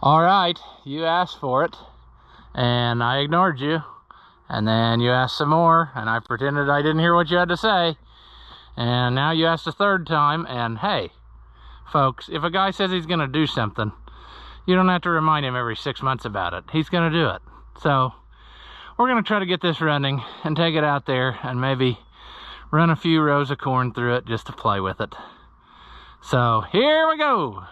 All right, you asked for it, and I ignored you. And then you asked some more, and I pretended I didn't hear what you had to say. And now you asked a third time, and hey, folks, if a guy says he's gonna do something, you don't have to remind him every 6 months about it. He's gonna do it. So we're gonna try to get this running and take it out there and maybe run a few rows of corn through it just to play with it. So here we go.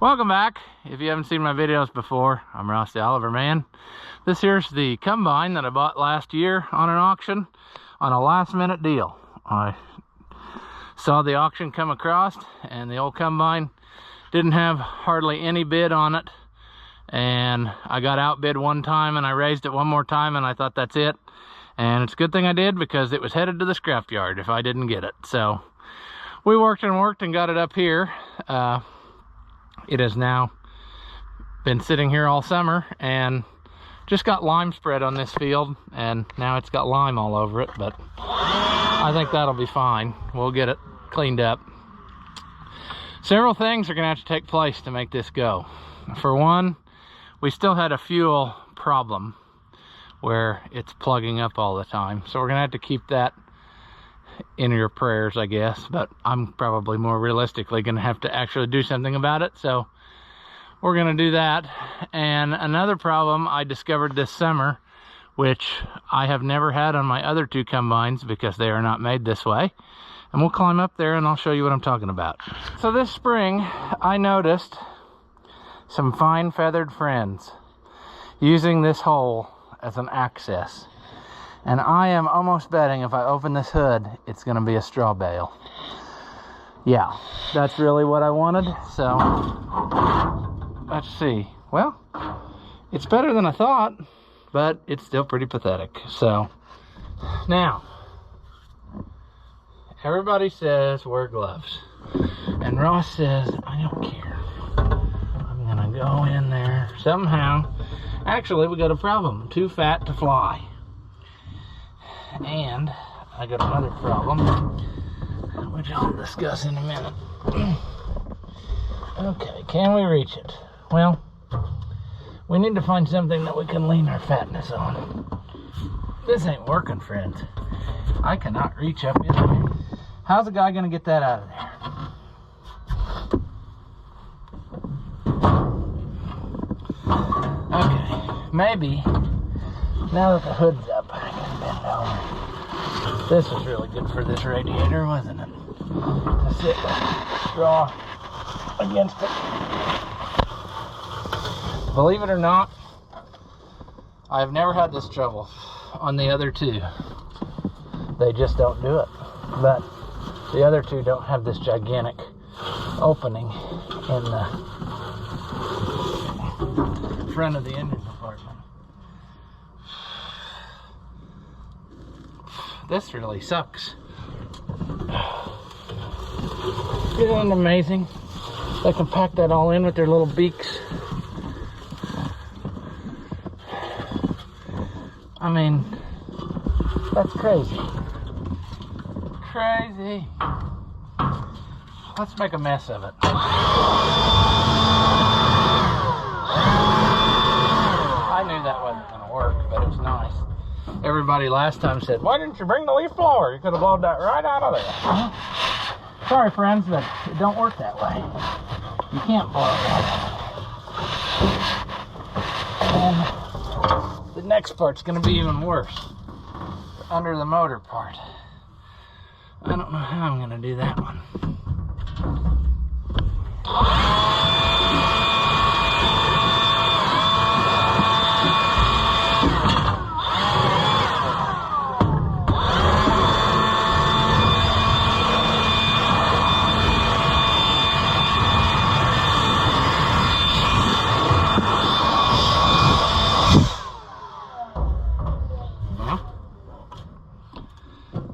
Welcome back. If you haven't seen my videos before, I'm Ross the Oliver Man. This here's the combine that I bought last year on an auction on a last minute deal. I saw the auction come across and the old combine didn't have hardly any bid on it, and I got outbid one time and I raised it one more time and I thought that's it. And it's a good thing I did, because it was headed to the scrapyard if I didn't get it. So we worked and got it up here. It has now been sitting here all summer and just got lime spread on this field, and now it's got lime all over it, but I think that'll be fine. We'll get it cleaned up. Several things are gonna have to take place to make this go. For one, we still had a fuel problem where it's plugging up all the time. So we're gonna have to keep that in your prayers, I guess, but I'm probably more realistically gonna have to actually do something about it. So we're gonna do that. And another problem I discovered this summer, which I have never had on my other two combines because they are not made this way, and we'll climb up there and I'll show you what I'm talking about. So this spring I noticed some fine feathered friends using this hole as an access. And I am almost betting if I open this hood, it's gonna be a straw bale. Yeah, that's really what I wanted. So let's see. Well, it's better than I thought, but it's still pretty pathetic. So now, everybody says wear gloves. And Ross says, I don't care. I'm gonna go in there somehow. Actually, we got a problem. Too fat to fly. And I got another problem, which I'll discuss in a minute. Okay, can we reach it? Well, we need to find something that we can lean our fatness on. This ain't working, friends. I cannot reach up in there. How's a guy gonna get that out of there? Okay, maybe now that the hood's up, I can bend over. This was really good for this radiator, wasn't it? To sit straw against it. Believe it or not, I've never had this trouble on the other two. They just don't do it. But the other two don't have this gigantic opening in the front of the engine compartment. This really sucks. Isn't it amazing? They can pack that all in with their little beaks. I mean, that's crazy. Crazy. Let's make a mess of it. I knew that wasn't going to work, but it was nice. Everybody last time said, why didn't you bring the leaf blower? You could have blown that right out of there. Well, sorry, friends, but it don't work that way. You can't blow it out. And the next part's going to be even worse. Under the motor part. I don't know how I'm going to do that one.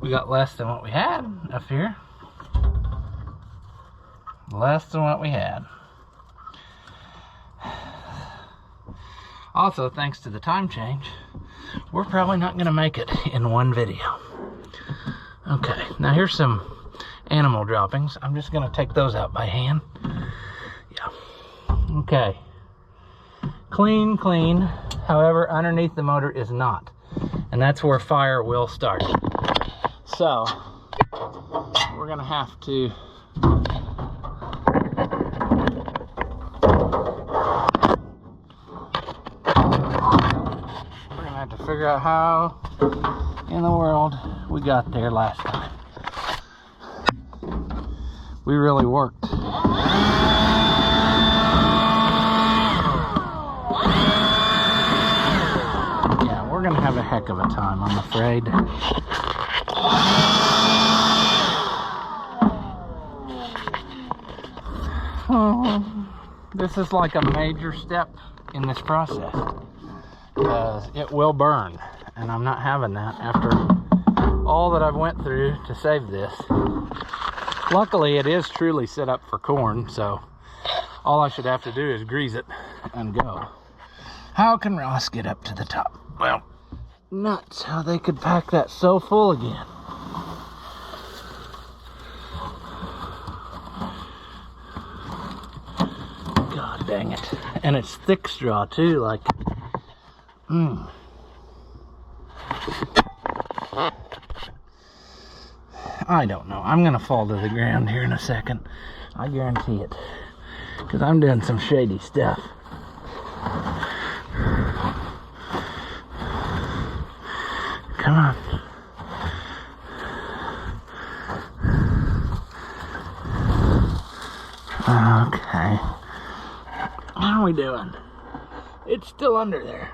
We got less than what we had up here. Less than what we had. Also, thanks to the time change, we're probably not going to make it in one video. Okay, now here's some animal droppings. I'm just going to take those out by hand. Yeah. Okay. Clean, clean. However, underneath the motor is not. And that's where fire will start. So, we're going to have to figure out how in the world we got there last time. We really worked. Yeah, we're gonna have a heck of a time, I'm afraid. Oh, this is like a major step in this process, because it will burn, and I'm not having that after all that I've went through to save this. Luckily, it is truly set up for corn, so all I should have to do is grease it and go. How can Ross get up to the top? Well, nuts, how they could pack that so full again. God dang it. And it's thick straw too, like, I don't know. I'm gonna fall to the ground here in a second. I guarantee it. Because I'm doing some shady stuff. Come on. Okay. How are we doing? It's still under there.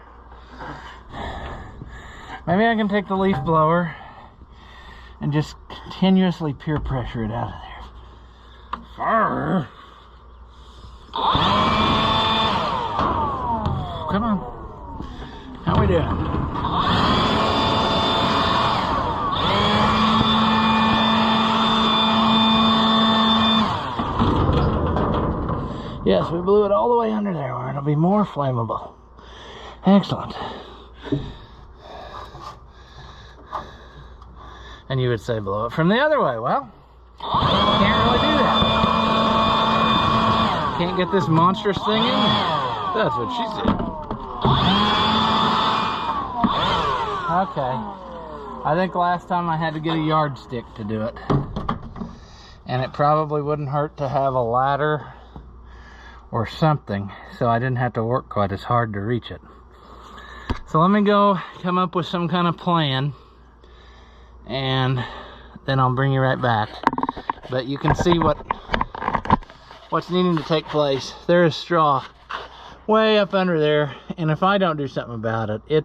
Maybe I can take the leaf blower and just continuously peer pressure it out of there. Fire. Come on. How we doing? Yes, we blew it all the way under there where it'll be more flammable. Excellent. And you would say blow it from the other way. Well, can't really do that. Can't get this monstrous thing in there. That's what she said. Okay. I think last time I had to get a yardstick to do it. And it probably wouldn't hurt to have a ladder or something, so I didn't have to work quite as hard to reach it. So let me go come up with some kind of plan, and then I'll bring you right back. But you can see what's needing to take place. There is straw way up under there, and if I don't do something about it,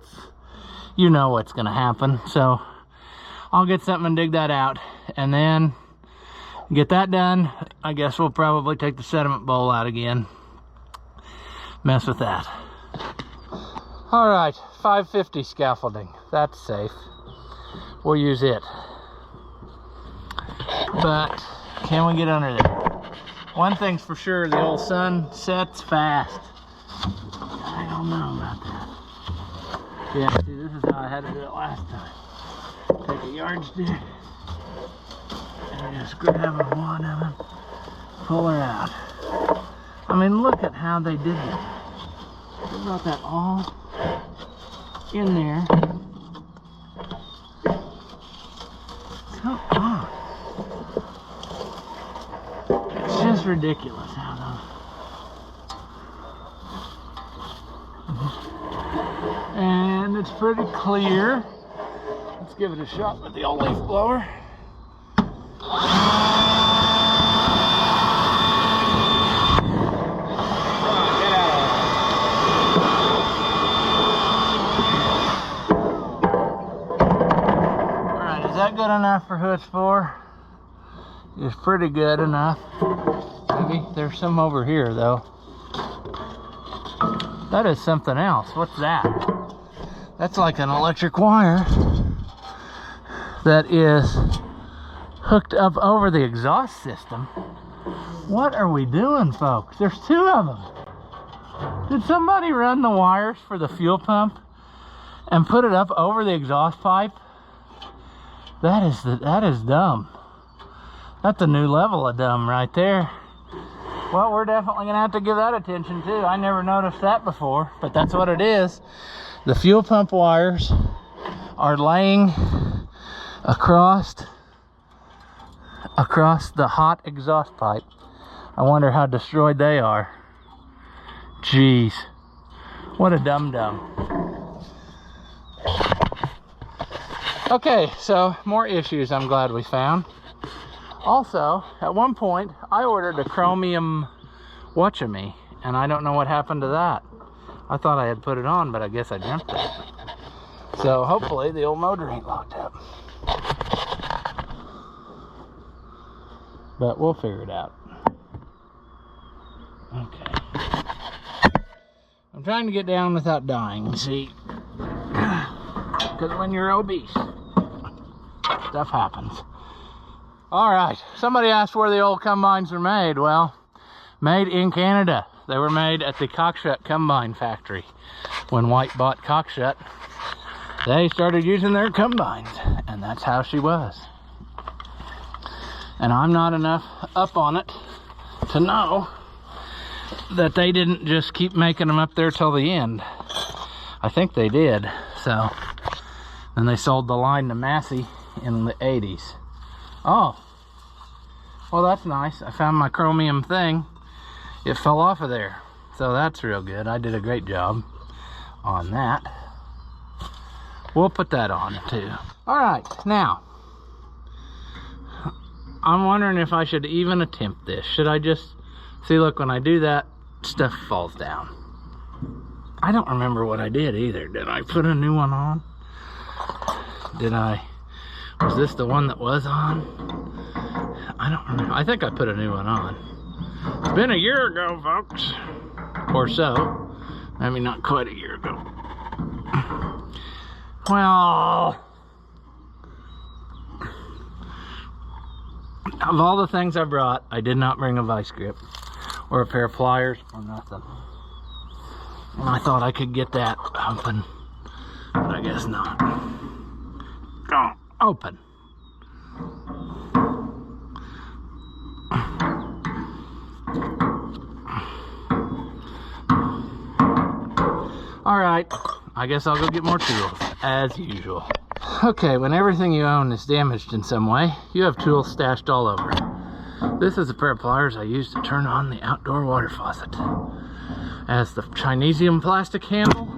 you know what's gonna happen. So I'll get something and dig that out, and then get that done. I guess we'll probably take the sediment bowl out again. Mess with that. All right, 550 scaffolding. That's safe. We'll use it. But can we get under there? One thing's for sure, the old sun sets fast. I don't know about that. Yeah, see, this is how I had to do it last time. Take a yardstick and just grab one of them, pull her out. I mean, look at how they did it. They brought that all in there. Come on. It's just ridiculous how those. And it's pretty clear. Let's give it a shot with the old leaf blower. Good enough for who it's for? It's pretty good enough. Maybe there's some over here though. That is something else. What's that? That's like an electric wire that is hooked up over the exhaust system. What are we doing, folks? There's two of them. Did somebody run the wires for the fuel pump and put it up over the exhaust pipe? That is dumb. That's a new level of dumb right there. Well, we're definitely gonna have to give that attention too. I never noticed that before, but that's what it is. The fuel pump wires are laying across the hot exhaust pipe. I wonder how destroyed they are. Jeez, what a dum-dum. Okay, so more issues I'm glad we found. Also, at one point, I ordered a chromium watch-a-me, and I don't know what happened to that. I thought I had put it on, but I guess I dreamt it. So hopefully the old motor ain't locked up. But we'll figure it out. Okay. I'm trying to get down without dying, see? Because when you're obese, stuff happens. Alright, somebody asked where the old combines are made. Well, made in Canada. They were made at the Cockshut Combine Factory. When White bought Cockshut, they started using their combines, and that's how she was. And I'm not enough up on it to know that they didn't just keep making them up there till the end. I think they did. So then they sold the line to Massey in the 80s. Oh, well, that's nice. I found my chromium thing. It fell off of there, so that's real good. I did a great job on that. We'll put that on too. All right, now I'm wondering if I should even attempt this. Should I just see? Look, when I do that, stuff falls down. I don't remember what I did either. Did I put a new one on? Was this the one that was on? I don't remember. I think I put a new one on. It's been a year ago, folks, or so. Maybe not quite a year ago. Well, of all the things I brought, I did not bring a vice grip or a pair of pliers or nothing. And I thought I could get that open, but I guess not. Oh, open. All right, I guess I'll go get more tools, as usual. Okay, when everything you own is damaged in some way, you have tools stashed all over. This is a pair of pliers I used to turn on the outdoor water faucet, as the Chinesium plastic handle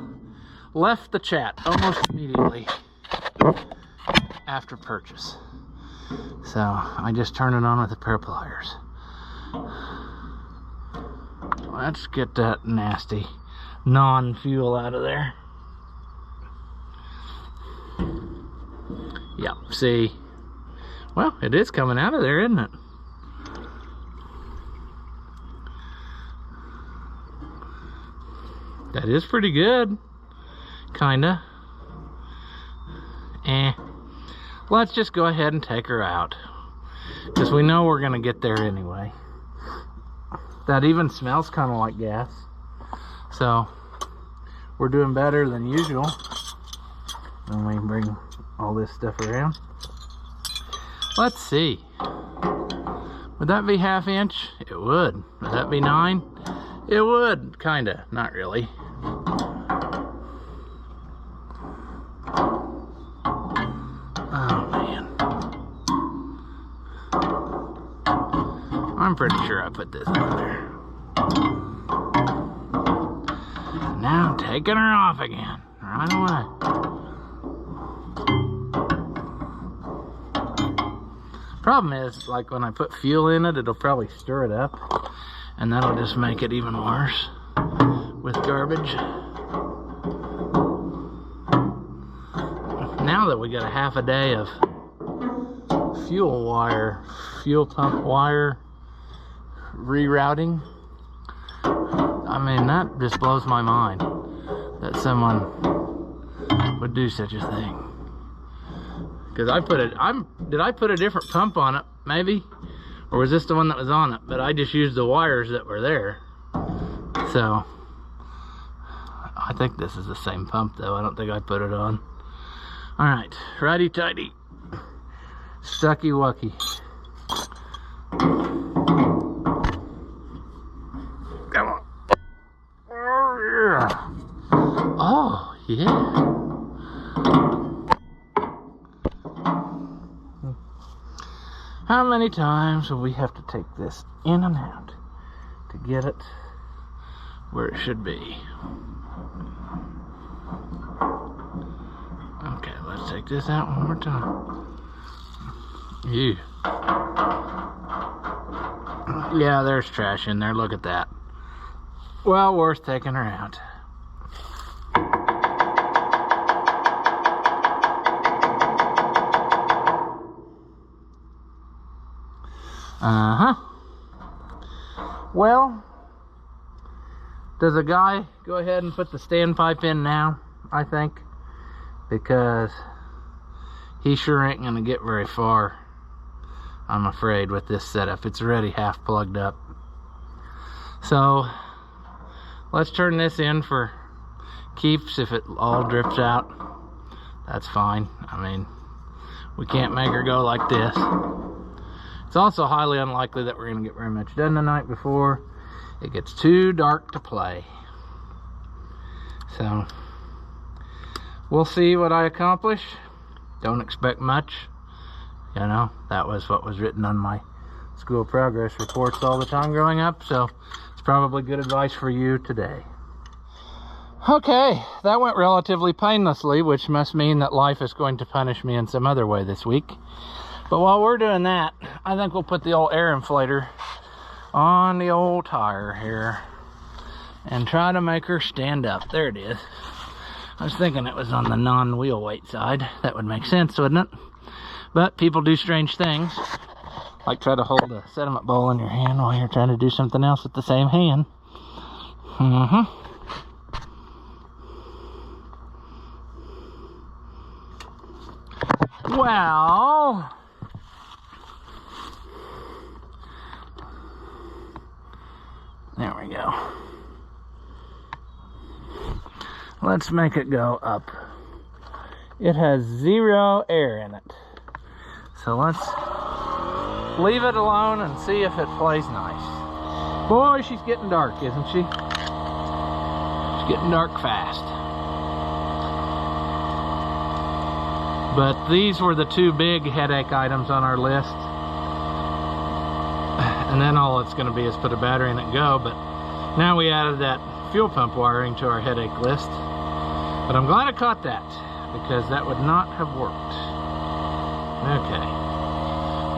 left the chat almost immediately after purchase. So I just turn it on with a pair of pliers. Let's get that nasty non-fuel out of there. Yep, see? Well, it is coming out of there, isn't it? That is pretty good. Kinda. Let's just go ahead and take her out, because we know we're gonna get there anyway. That even smells kind of like gas. So we're doing better than usual when we bring all this stuff around. Let's see. Would that be 1/2 inch? It would. Would that be 9? It would. Kinda. Not really. Oh man. I'm pretty sure I put this on there. Now I'm taking her off again. Right away. Problem is, like when I put fuel in it, it'll probably stir it up, and that'll just make it even worse with garbage. Now that we got a 1/2 a day of fuel pump wire rerouting, I mean, that just blows my mind that someone would do such a thing. Because did I put a different pump on it, maybe? Or was this the one that was on it? But I just used the wires that were there. So, I think this is the same pump though. I don't think I put it on. All right, righty tighty, sucky wucky. Come on. Oh yeah. How many times will we have to take this in and out to get it where it should be? Okay, let's take this out one more time. Ew. Yeah, there's trash in there. Look at that. Well, worth taking her out. Well, does a guy go ahead and put the standpipe in now? I think, because he sure ain't gonna get very far, I'm afraid, with this setup. It's already half plugged up. So let's turn this in for keeps. If it all drifts out, that's fine. I mean, we can't make her go like this. It's also highly unlikely that we're going to get very much done the night before it gets too dark to play. So we'll see what I accomplish. Don't expect much. You know, that was what was written on my school progress reports all the time growing up. So it's probably good advice for you today. Okay, that went relatively painlessly, which must mean that life is going to punish me in some other way this week. But while we're doing that, I think we'll put the old air inflator on the old tire here and try to make her stand up. There it is. I was thinking it was on the non-wheel weight side. That would make sense, wouldn't it? But people do strange things, like try to hold a sediment bowl in your hand while you're trying to do something else with the same hand. Well, there we go. Let's make it go up. It has 0 air in it. So let's leave it alone and see if it plays nice. Boy, she's getting dark, isn't she? She's getting dark fast. But these were the 2 big headache items on our list. And then all it's going to be is put a battery in it and go. But now we added that fuel pump wiring to our headache list. But I'm glad I caught that, because that would not have worked. Okay.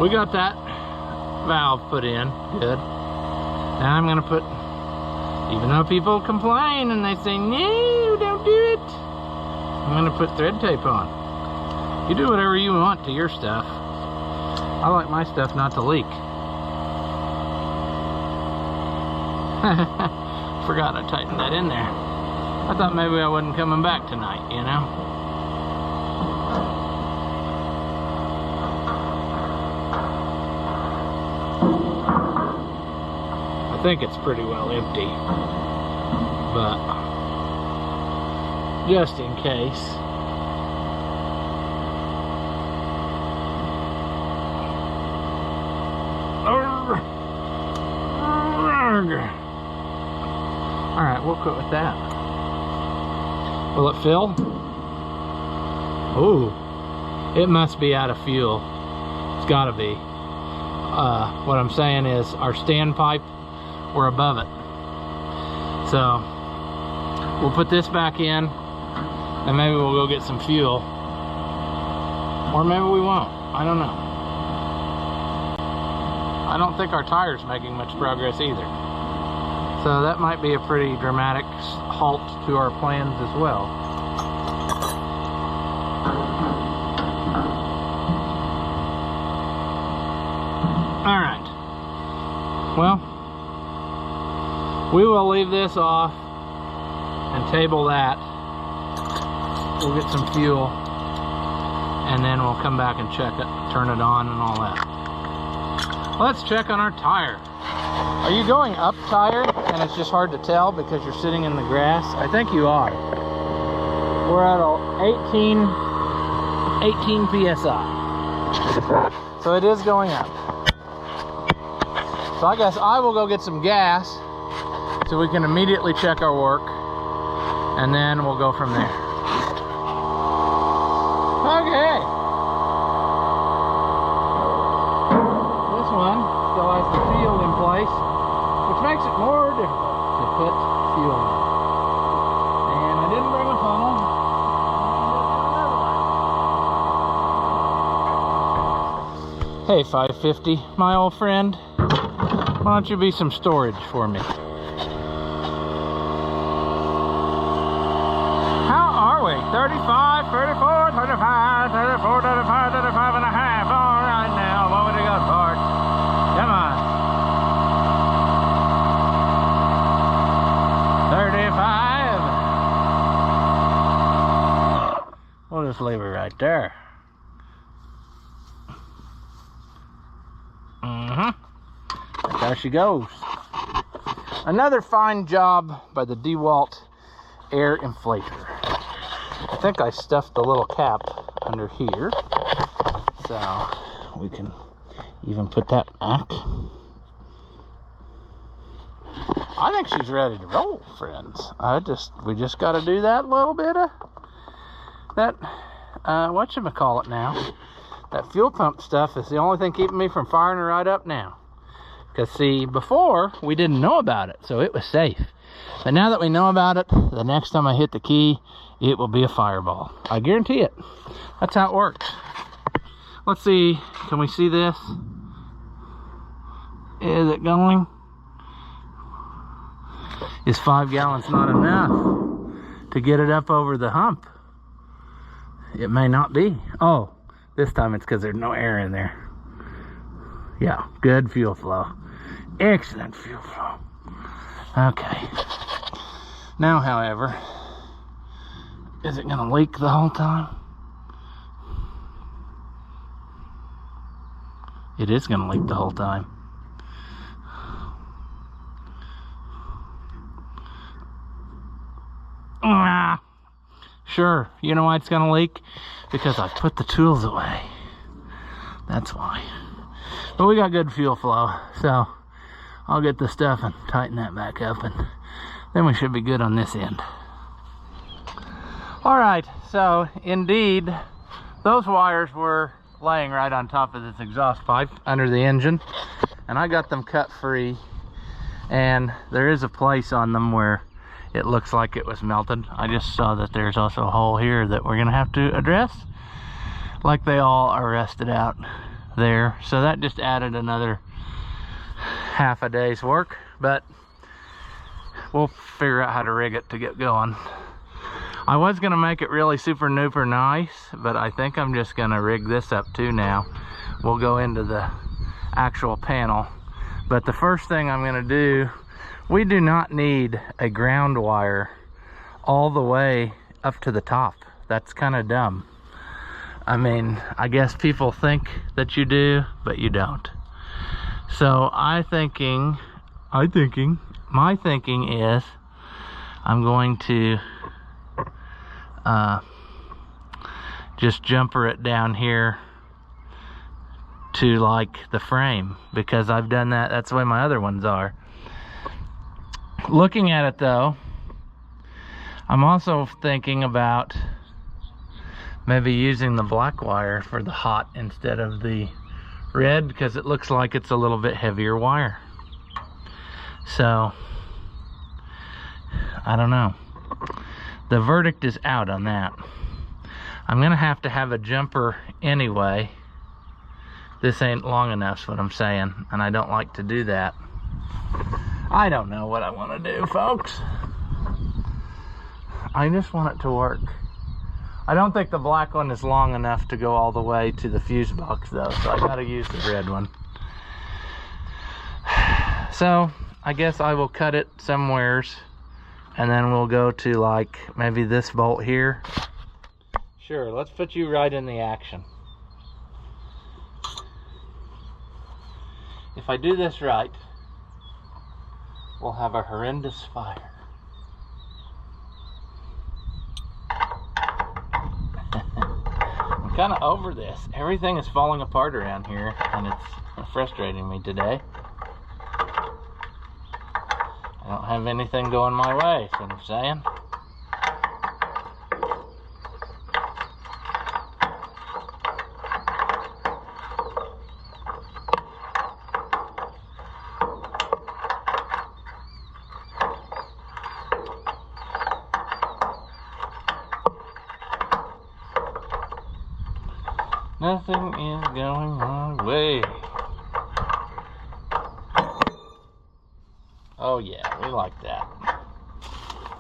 We got that valve put in. Good. Now I'm going to put, even though people complain and they say, no, don't do it, I'm going to put thread tape on. You do whatever you want to your stuff. I like my stuff not to leak. Forgot I tightened that in there. I thought maybe I wasn't coming back tonight, you know? I think it's pretty well empty, but just in case. Alright, we'll quit with that. Will it fill? Oh, it must be out of fuel. It's gotta be. What I'm saying is our standpipe, we're above it. So we'll put this back in and maybe we'll go get some fuel. Or maybe we won't. I don't know. I don't think our tire's making much progress either. So that might be a pretty dramatic halt to our plans as well. Alright. Well, we will leave this off and table that. We'll get some fuel and then we'll come back and check it, turn it on and all that. Let's check on our tire. Are you going up tire and it's just hard to tell because you're sitting in the grass? I think you are. We're at a 18 psi. So it is going up. So I guess I will go get some gas so we can immediately check our work, and then we'll go from there. Okay. This one still has the field in place, which makes it more difficult to put fuel in. And I didn't bring a funnel. Hey 550, my old friend, why don't you be some storage for me? How are we? 35, 34, 35, 34, 35, 35 and a half. All right now, what would you got, Bart? Come on. 35. We'll just leave it right there. There she goes. Another fine job by the DeWalt air inflator. I think I stuffed the little cap under here, so we can even put that back. I think she's ready to roll, friends. We just got to do that little bit of that, whatchamacallit now. That fuel pump stuff is the only thing keeping me from firing her right up now. Because see, before we didn't know about it, so it was safe. But now that we know about it, the next time I hit the key, it will be a fireball. I guarantee it. That's how it works. Let's see, can we see this? Is it going? Is 5 gallons not enough to get it up over the hump? It may not be. Oh, this time it's because there's no air in there. Yeah, good fuel flow. Excellent fuel flow. Okay. Now, however, is it gonna leak the whole time? It is gonna leak the whole time. Sure, you know why it's gonna leak? Because I put the tools away. That's why. But we got good fuel flow, so I'll get the stuff and tighten that back up, and then we should be good on this end. All right, so indeed, those wires were laying right on top of this exhaust pipe under the engine, and I got them cut free, and there is a place on them where it looks like it was melted. I just saw that there's also a hole here that we're gonna have to address, like they all are rusted out there. So that just added another half a day's work, but we'll figure out how to rig it to get going. I was gonna make it really super duper nice, but I think I'm just gonna rig this up too now. We'll go into the actual panel, but the first thing I'm gonna do, we do not need a ground wire all the way up to the top. That's kind of dumb. I mean, I guess people think that you do, but you don't. So my thinking is I'm going to just jumper it down here to like the frame, because I've done that. That's the way my other ones are. Looking at it though, I'm also thinking about maybe using the black wire for the hot instead of the red, because it looks like it's a little bit heavier wire. So I don't know. The verdict is out on that. I'm gonna have to have a jumper anyway. This ain't long enough, is what I'm saying, and I don't like to do that. I don't know what I want to do, folks. I just want it to work. I don't think the black one is long enough to go all the way to the fuse box though, so I gotta use the red one. So I guess I will cut it somewheres, and then we'll go to like maybe this bolt here. Sure, let's put you right in the action. If I do this right, we'll have a horrendous fire. I'm kind of over this. Everything is falling apart around here, and it's frustrating me today. I don't have anything going my way, is what I'm saying. Nothing is going my way. Oh yeah, we like that.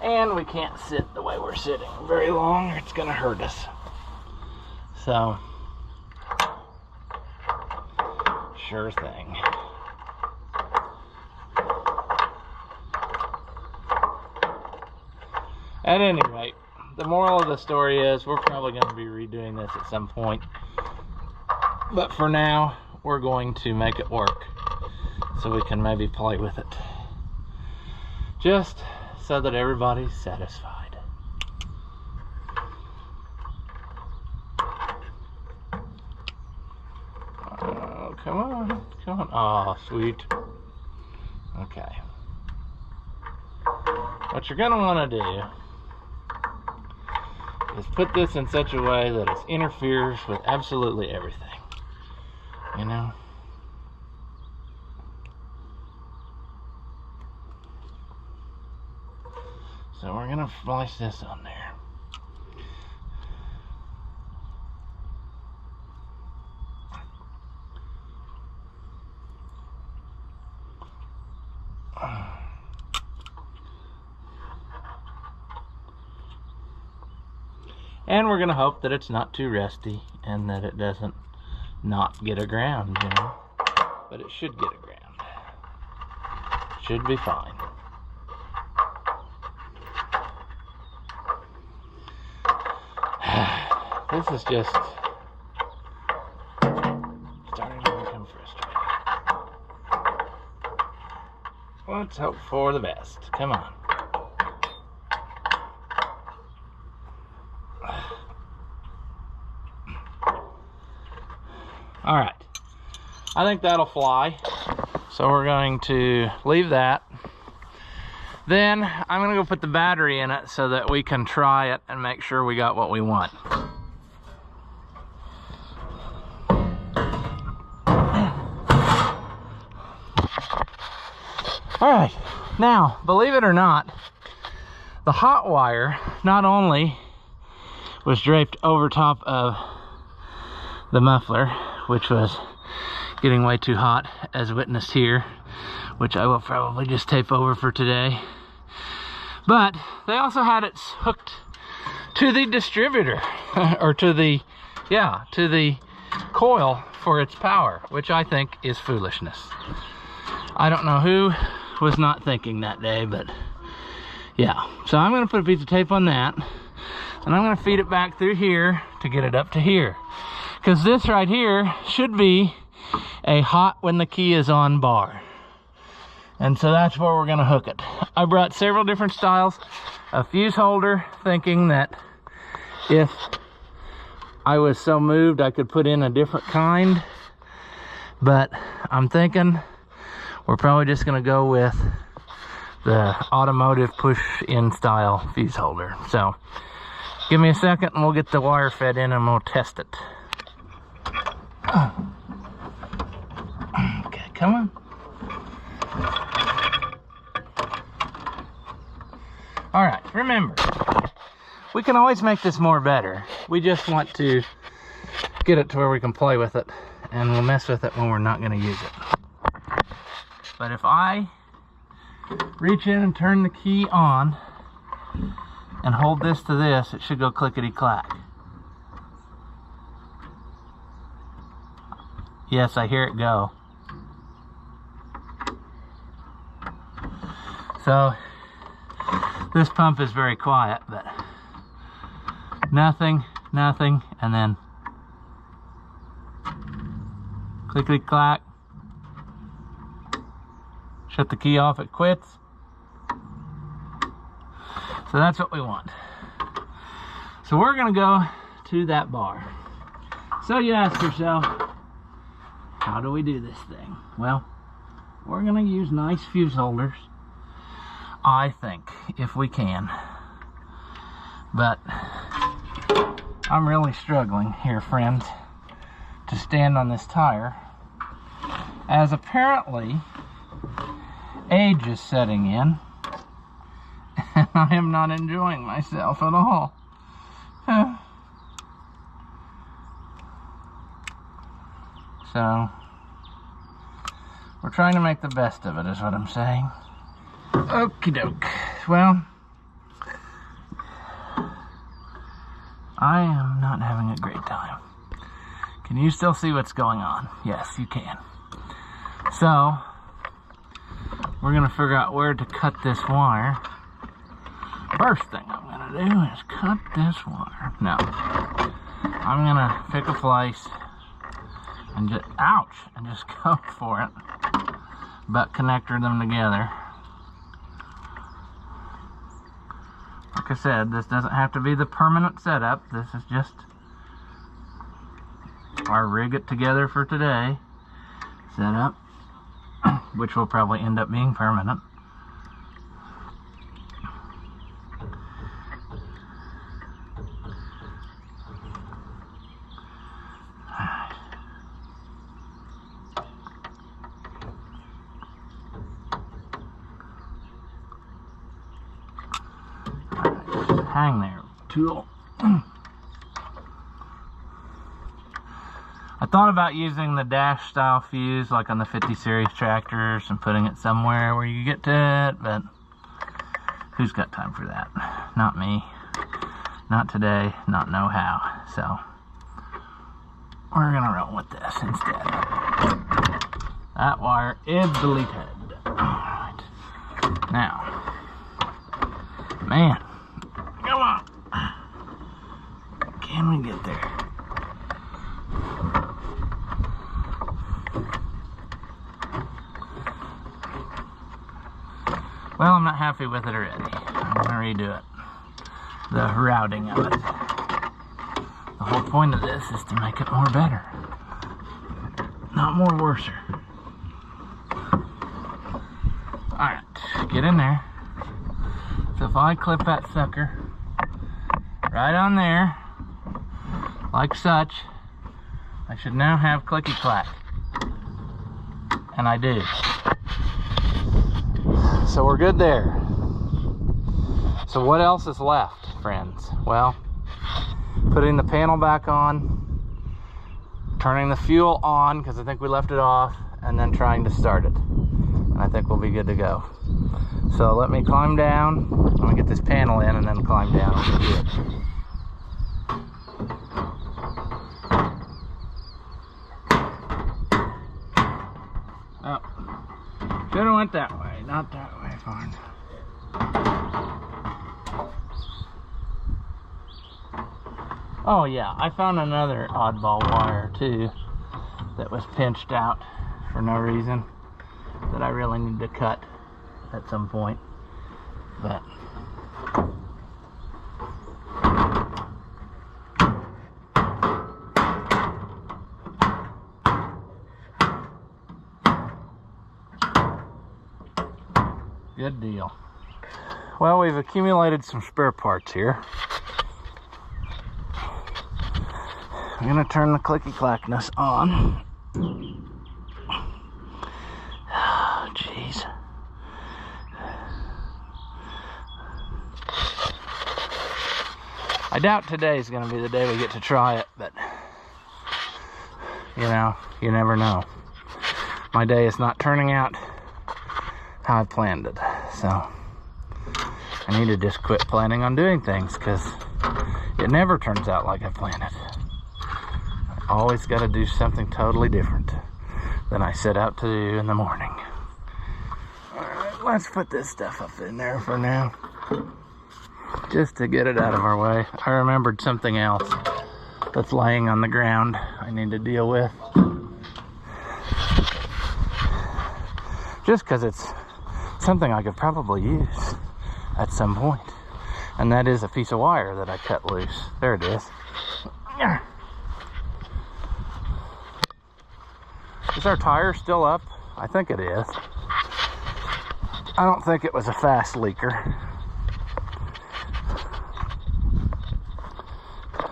And we can't sit the way we're sitting very long, or it's gonna hurt us. So, sure thing. At any rate, the moral of the story is we're probably going to be redoing this at some point. But for now, we're going to make it work so we can maybe play with it. Just so that everybody's satisfied. Oh, come on, come on. Oh, sweet. Okay. What you're going to want to do is put this in such a way that it interferes with absolutely everything. You know? So we're gonna slice this on there. And we're gonna hope that it's not too rusty and that it doesn't not get aground, you know. But it should get aground. Should be fine. This is just starting to become frustrating. Let's hope for the best. Come on. All right, I think that'll fly. So we're going to leave that. Then I'm gonna go put the battery in it so that we can try it and make sure we got what we want. All right, now, believe it or not, the hot wire not only was draped over top of the muffler, which was getting way too hot, as witnessed here, which I will probably just tape over for today. But they also had it hooked to the distributor, or to the coil for its power, which I think is foolishness. I don't know who was not thinking that day, but yeah. So I'm gonna put a piece of tape on that, and I'm gonna feed it back through here to get it up to here. Because this right here should be a hot when the key is on bar. And so that's where we're gonna hook it. I brought several different styles of fuse holder, thinking that if I was so moved I could put in a different kind. But I'm thinking we're probably just gonna go with the automotive push-in style fuse holder. So give me a second and we'll get the wire fed in and we'll test it. Okay, come on. All right, remember, we can always make this more better. We just want to get it to where we can play with it, and we'll mess with it when we're not going to use it. But if I reach in and turn the key on and hold this to this, it should go clickety-clack. Yes, I hear it go. So this pump is very quiet, but nothing, and then clickety clack. Shut the key off, it quits. So that's what we want. So we're gonna go to that bar. So you ask yourself, how do we do this thing? Well, we're gonna use nice fuse holders, I think, if we can. But I'm really struggling here, friends, to stand on this tire, as apparently age is setting in, and I am not enjoying myself at all. So, we're trying to make the best of it, is what I'm saying. Okie doke. Well, I am not having a great time. Can you still see what's going on? Yes, you can. So, we're gonna figure out where to cut this wire. First thing I'm gonna do is cut this wire. No. I'm gonna pick a place and just, ouch, and just go for it. But connector them together. Like I said, this doesn't have to be the permanent setup. This is just our rig it together for today setup, which will probably end up being permanent. Hang there, tool. I thought about using the dash style fuse like on the 50 series tractors and putting it somewhere where you get to it, but who's got time for that? Not me. Not today, not know how. So we're gonna roll with this instead. That wire is deleted. Alright. Now, man. Come on. Can we get there? Well, I'm not happy with it already. I'm gonna redo it. The routing of it. The whole point of this is to make it more better. Not more worser. Alright, get in there. So if I clip that sucker right on there, like such, I should now have clicky clack. And I do. So we're good there. So what else is left, friends? Well, putting the panel back on, turning the fuel on, because I think we left it off, and then trying to start it. And I think we'll be good to go. So let me climb down. Let me get this panel in and then climb down. Oh, should have went that way, not that way, fine. Oh yeah, I found another oddball wire too that was pinched out for no reason that I really need to cut at some point, but good deal. Well, we've accumulated some spare parts here. I'm gonna turn the clicky clackness on. Oh, jeez. I doubt today's gonna be the day we get to try it, but you know, you never know. My day is not turning out how I planned it, so I need to just quit planning on doing things, because it never turns out like I planned it. I always got to do something totally different than I set out to do in the morning. Alright, let's put this stuff up in there for now, just to get it out of our way. I remembered something else that's laying on the ground I need to deal with, just because it's something I could probably use at some point. And that is a piece of wire that I cut loose. There it is. Is our tire still up? I think it is. I don't think it was a fast leaker.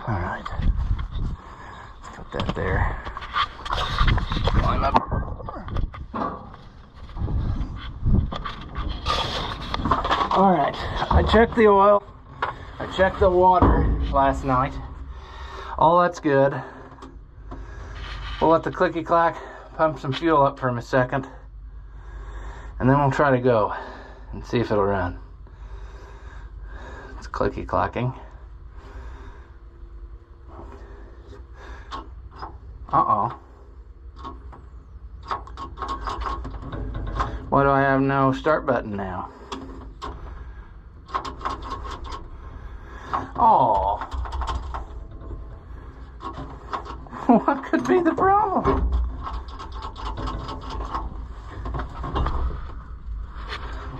All right. Let's put that there. Climb up. All right. I checked the oil. I checked the water last night. All that's good. We'll let the clicky clack pump some fuel up for a second, and then we'll try to go and see if it'll run. It's clicky clacking. Why do I have no start button now? Oh. What could be the problem?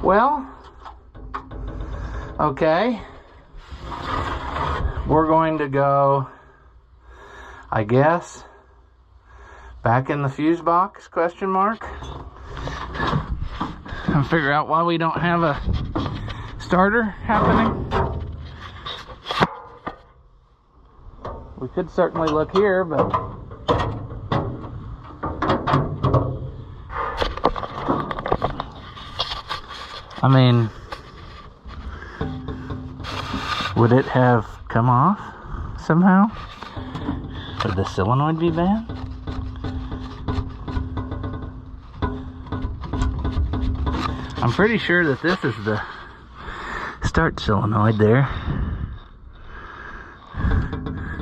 Well, okay. We're going to go, I guess, back in the fuse box, question mark, and figure out why we don't have a starter happening. We could certainly look here, but I mean, would it have come off somehow? Would the solenoid be bad? I'm pretty sure that this is the start solenoid there.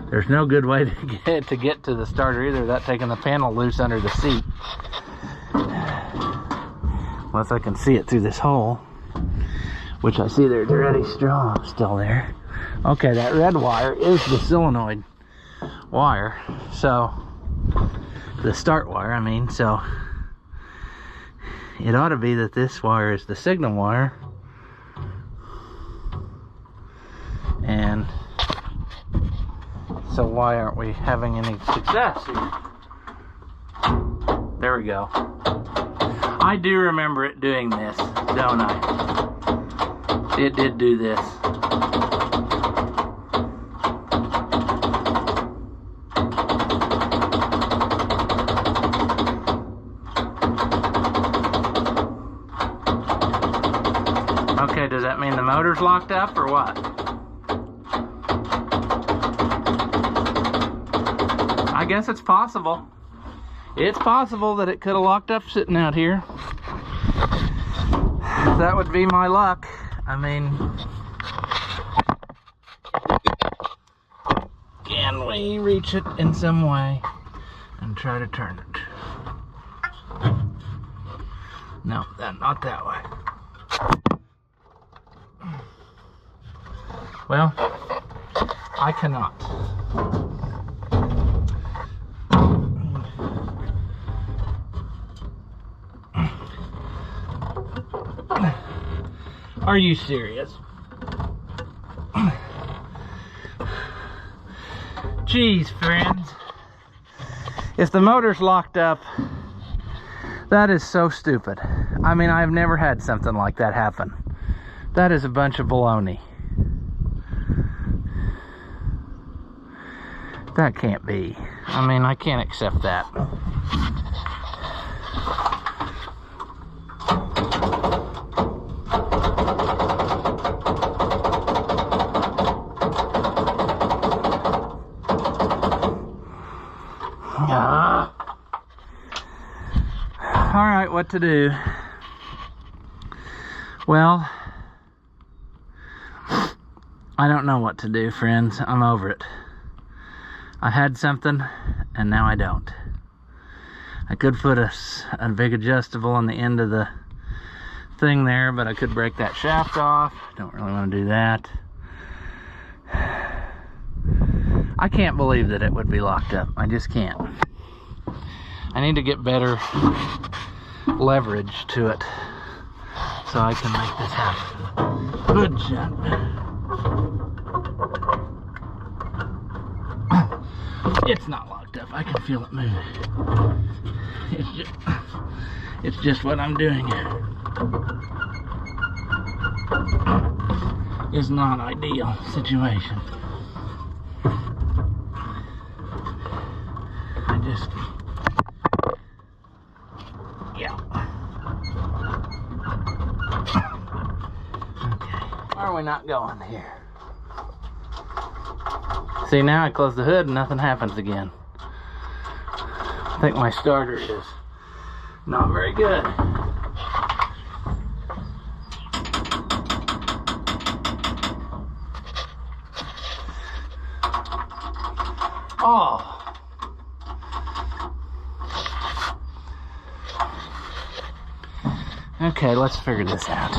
There's no good way to get to the starter either without taking the panel loose under the seat. Unless I can see it through this hole, which I see there's already straw still there. Okay, that red wire is the solenoid wire, so the start wire, I mean, so it ought to be that this wire is the signal wire, and so why aren't we having any success here? There we go. I do remember it doing this, don't I? It did do this. Okay, does that mean the motor's locked up or what? I guess it's possible. It's possible that it could have locked up sitting out here. That would be my luck. I mean, can we reach it in some way and try to turn it? No, not that way. Well, I cannot. Are you serious? Geez, friends. If the motor's locked up, that is so stupid. I mean, I've never had something like that happen. That is a bunch of baloney. That can't be. I mean, I can't accept that. Alright, what to do? Well, I don't know what to do, friends. I'm over it. I had something, and now I don't. I could put a big adjustable on the end of the thing there, but I could break that shaft off. Don't really want to do that. I can't believe that it would be locked up. I just can't. I need to get better leverage to it so I can make this happen. Good job. It's not locked up. I can feel it moving. It's just what I'm doing is not ideal situation. Yeah. Okay. Why are we not going here? See, now I close the hood and nothing happens again. I think my starter is not very good. Oh. Okay, let's figure this out.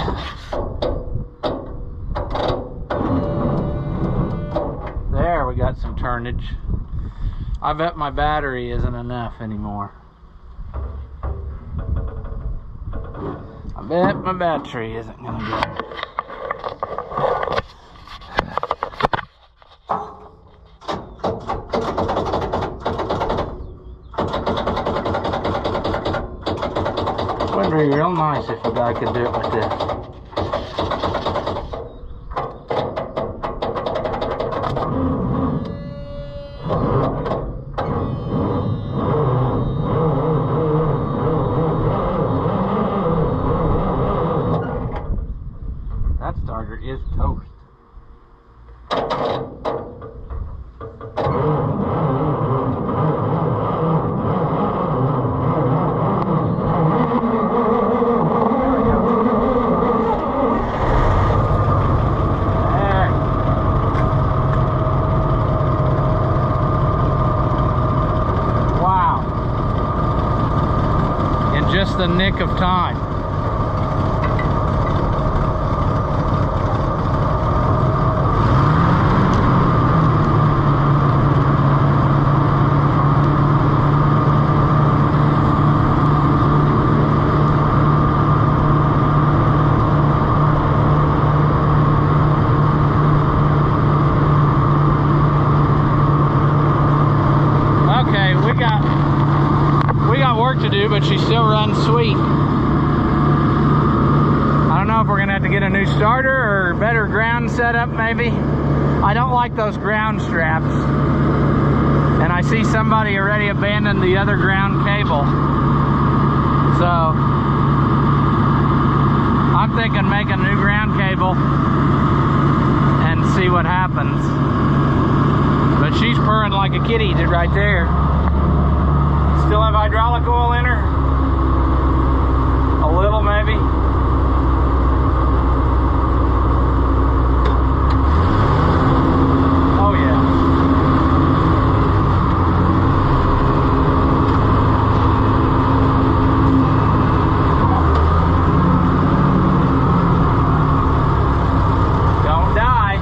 There, we got some turnage. I bet my battery isn't enough anymore. I bet my battery isn't gonna get it. Wouldn't be real nice if a guy could do it with this. That starter is toast. Just the nick of time. Okay, we got work to do, but she still runs sweet. I don't know if we're gonna have to get a new starter or better ground setup maybe. I don't like those ground straps. And I see somebody already abandoned the other ground cable. So I'm thinking make a new ground cable and see what happens. But she's purring like a kitty right there. Still have hydraulic oil in her? A little maybe? Oh yeah. Don't die.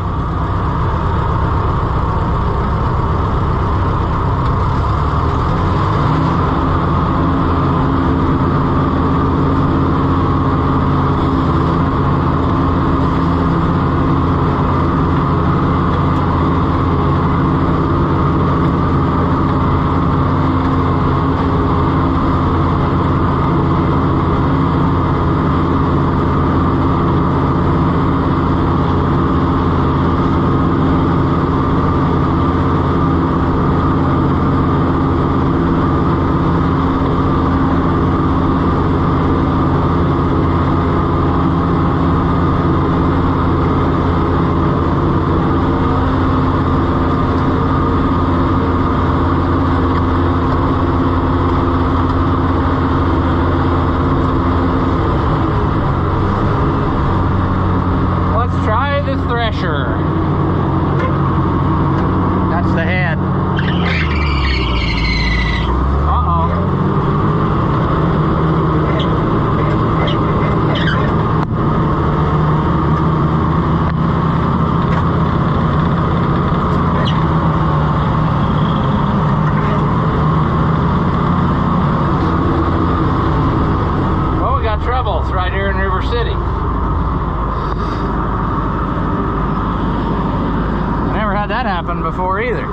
Before either.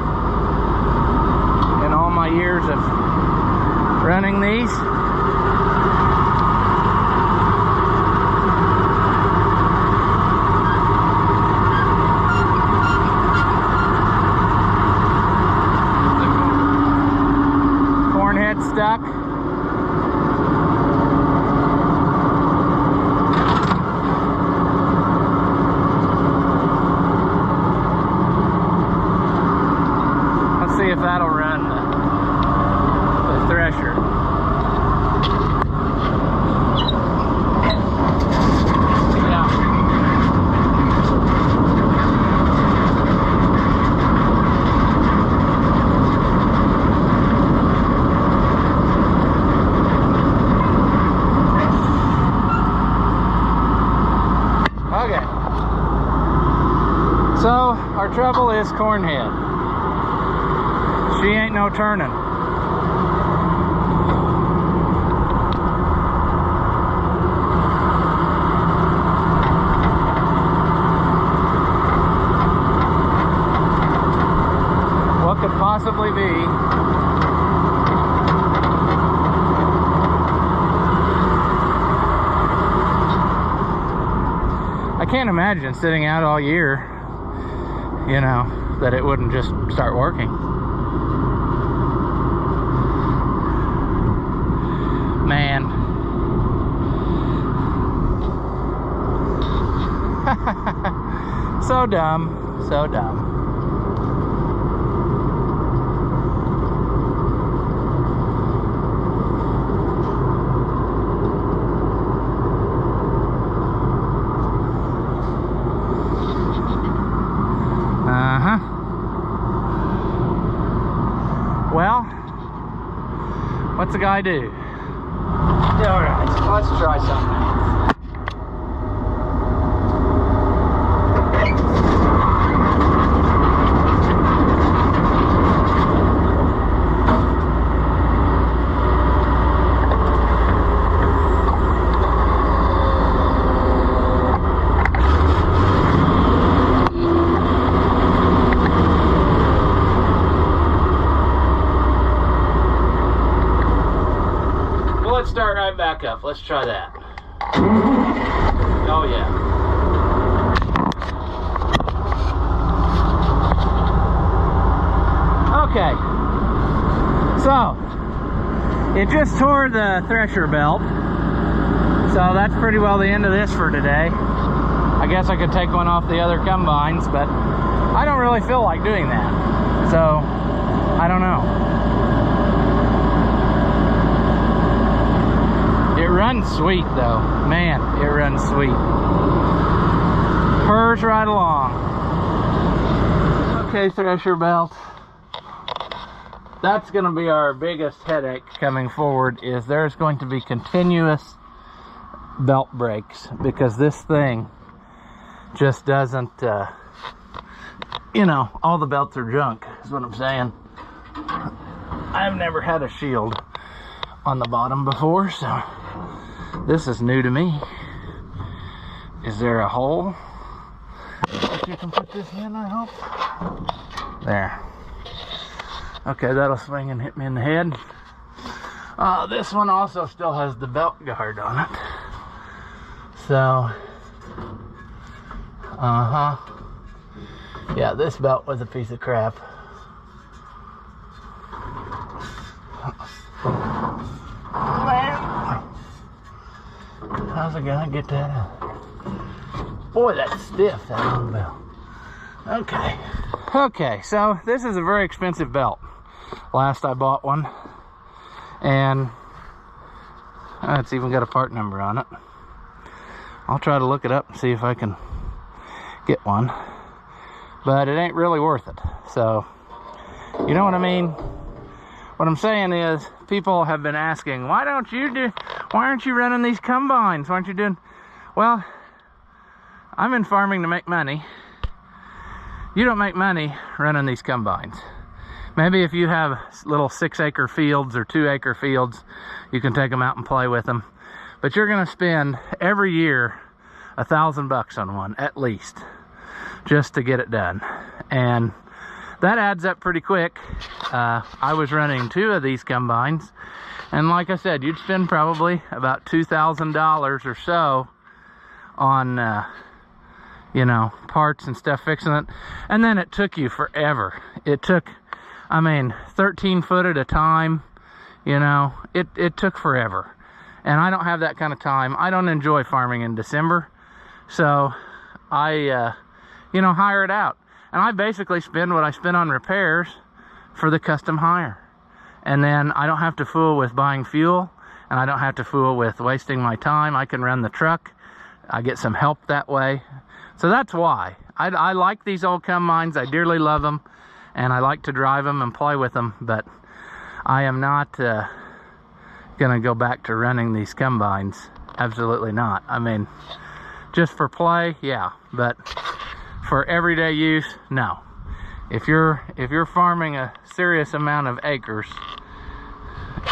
my years of running these. Corn head stuck. If that'll run the thresher. Yeah. Okay. So our trouble is cornhead. She ain't no turning. What could possibly be? I can't imagine sitting out all year, you know, that it wouldn't just start working. Man. So dumb, so dumb. Well, what's a guy do? Alright, let's try something. Start right back up. Let's try that. Oh yeah. Okay. So it just tore the thresher belt. So that's pretty well the end of this for today. I guess I could take one off the other combines, but I don't really feel like doing that. So I don't know. It runs sweet though. Man, it runs sweet. Purrs right along. Okay, thresher belt. That's going to be our biggest headache coming forward, is there's going to be continuous belt breaks, because this thing just doesn't, you know, all the belts are junk, is what I'm saying. I've never had a shield on the bottom before, so this is new to me. Is there a hole that you can put this in, I hope? There. Okay, that'll swing and hit me in the head. This one also still has the belt guard on it. So, yeah, this belt was a piece of crap. Man, how's I gonna get that out? Boy, that's stiff, that long belt. Okay, so this is a very expensive belt. Last I bought one, and it's even got a part number on it. I'll try to look it up and see if I can get one, but it ain't really worth it. So, you know what I mean? What I'm saying is, people have been asking, why aren't you running these combines? Why aren't you doing? Well, I'm in farming to make money. You don't make money running these combines. Maybe if you have little 6-acre fields or 2-acre fields, you can take them out and play with them. But you're gonna spend every year $1,000 on one, at least, just to get it done. And that adds up pretty quick. I was running 2 of these combines, and like I said, you'd spend probably about $2,000 or so on you know, parts and stuff fixing it. And then it took you forever. It took, I mean, 13 foot at a time, you know, it took forever. And I don't have that kind of time. I don't enjoy farming in December. So I, you know, hire it out. And I basically spend what I spend on repairs for the custom hire. And then I don't have to fool with buying fuel, and I don't have to fool with wasting my time. I can run the truck. I get some help that way. So that's why. I like these old combines. I dearly love them, and I like to drive them and play with them, but I am not gonna go back to running these combines. Absolutely not. I mean, just for play, yeah, but for everyday use, no. If you're farming a serious amount of acres,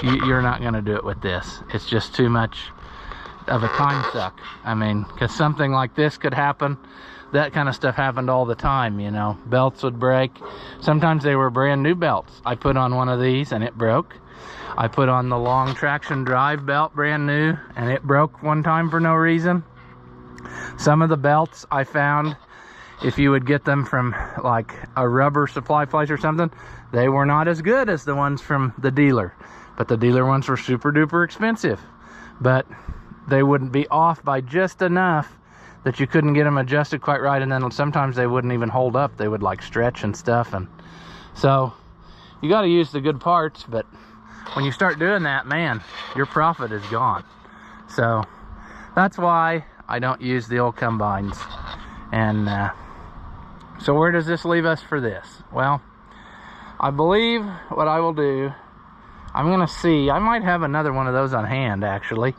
you're not gonna do it with this. It's just too much of a time suck. I mean, because something like this could happen. That kind of stuff happened all the time, you know. Belts would break. Sometimes they were brand new belts. I put on one of these and it broke. I put on the long traction drive belt, brand new, and it broke one time for no reason. Some of the belts I found, if you would get them from like a rubber supply place or something, they were not as good as the ones from the dealer. But the dealer ones were super duper expensive. But they wouldn't be off by just enough that you couldn't get them adjusted quite right, and then sometimes they wouldn't even hold up. They would like stretch and stuff. And so you got to use the good parts, but when you start doing that, man, your profit is gone. So that's why I don't use the old combines. And so where does this leave us for this? Well, I believe what I will do, I'm gonna see, I might have another one of those on hand actually,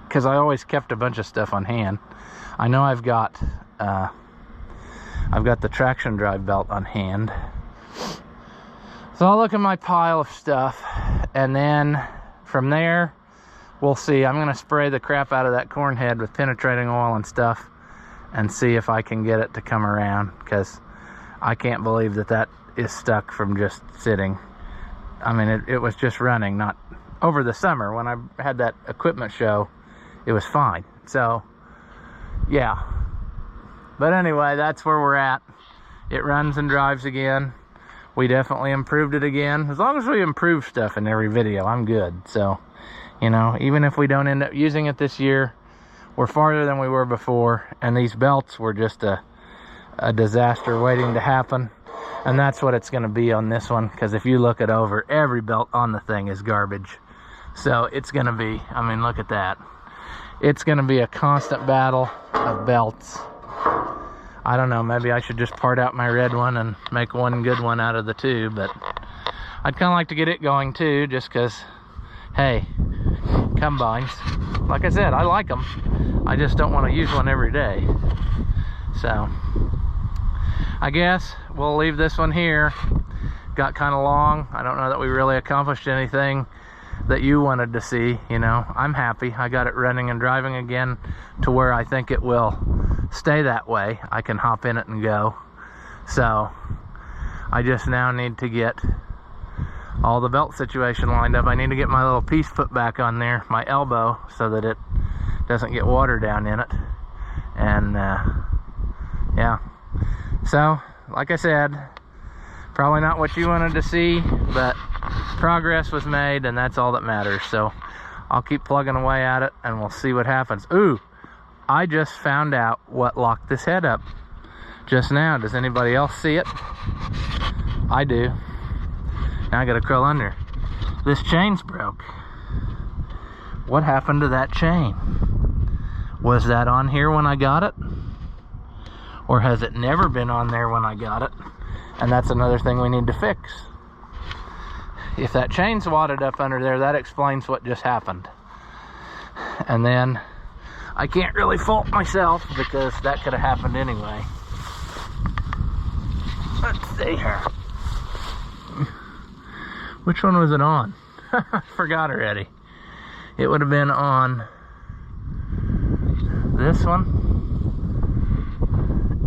because I always kept a bunch of stuff on hand. I know I've got the traction drive belt on hand. So I'll look at my pile of stuff, and then from there, we'll see. I'm gonna spray the crap out of that corn head with penetrating oil and stuff, and see if I can get it to come around, because I can't believe that that is stuck from just sitting. I mean, it was just running, not over the summer when I had that equipment show, it was fine. So yeah, but anyway, that's where we're at. It runs and drives again. We definitely improved it again. As long as we improve stuff in every video, I'm good. So, you know, even if we don't end up using it this year, we're farther than we were before. And these belts were just a disaster waiting to happen. And that's what it's going to be on this one, because if you look it over, every belt on the thing is garbage. So it's going to be, I mean, look at that. It's going to be a constant battle of belts. I don't know, maybe I should just part out my red one and make one good one out of the 2, but I'd kind of like to get it going too, just because, hey, combines, like I said, I like them. I just don't want to use one every day. So I guess we'll leave this one here. Got kind of long. I don't know that we really accomplished anything that you wanted to see. You know, I'm happy. I got it running and driving again to where I think it will stay that way. I can hop in it and go. So I just now need to get all the belt situation lined up. I need to get my little piece put back on there, my elbow, so that it doesn't get water down in it. And yeah, so like I said, probably not what you wanted to see, but progress was made, and that's all that matters. So I'll keep plugging away at it, and we'll see what happens. Ooh, I just found out what locked this head up just now. Does anybody else see it? I do. Now I gotta crawl under. This chain's broke. What happened to that chain? Was that on here when I got it? Or has it never been on there when I got it? And that's another thing we need to fix. If that chain's wadded up under there, that explains what just happened. And then I can't really fault myself, because that could have happened anyway. Let's see here. Which one was it on? I forgot already. It would have been on this one.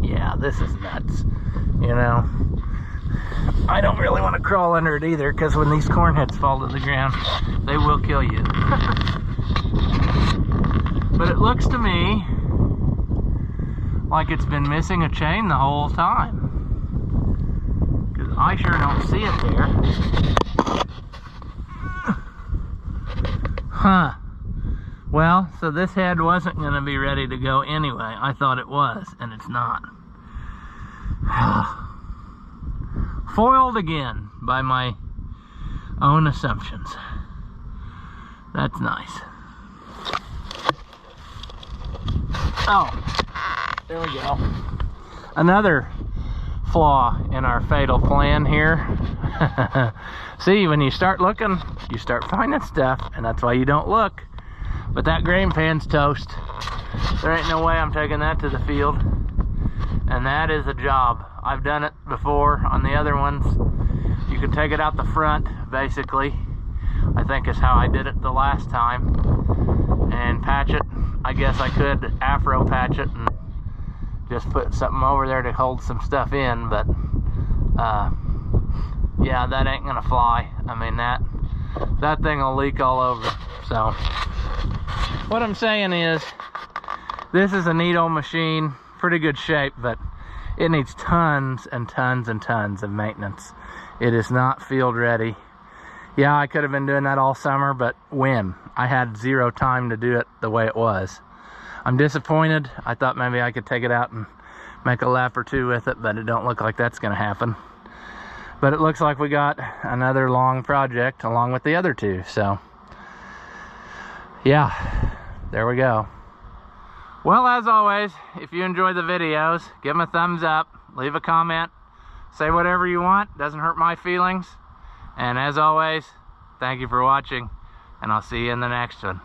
Yeah, this is nuts. You know, I don't really want to crawl under it either, because when these corn heads fall to the ground, they will kill you. But it looks to me like it's been missing a chain the whole time, because I sure don't see it there. Huh. Well, so this head wasn't going to be ready to go anyway. I thought it was, and it's not. Foiled again by my own assumptions. That's nice. Oh, there we go. Another flaw in our fatal plan here. See, when you start looking, you start finding stuff, and that's why you don't look. But that grain pan's toast. There ain't no way I'm taking that to the field. And that is a job. I've done it before on the other ones. You can take it out the front, basically. I think is how I did it the last time. And patch it. I guess I could afro patch it and just put something over there to hold some stuff in, but yeah, that ain't gonna fly. I mean, that thing will leak all over. So what I'm saying is, this is a neat old machine, pretty good shape, but it needs tons and tons and tons of maintenance. It is not field ready. Yeah, I could have been doing that all summer, but when? I had zero time to do it the way it was. I'm disappointed. I thought maybe I could take it out and make a lap or two with it, but it don't look like that's gonna happen. But it looks like we got another long project along with the other two, so yeah, there we go. Well, as always, if you enjoy the videos, give them a thumbs up, leave a comment, say whatever you want, doesn't hurt my feelings. And as always, thank you for watching, and I'll see you in the next one.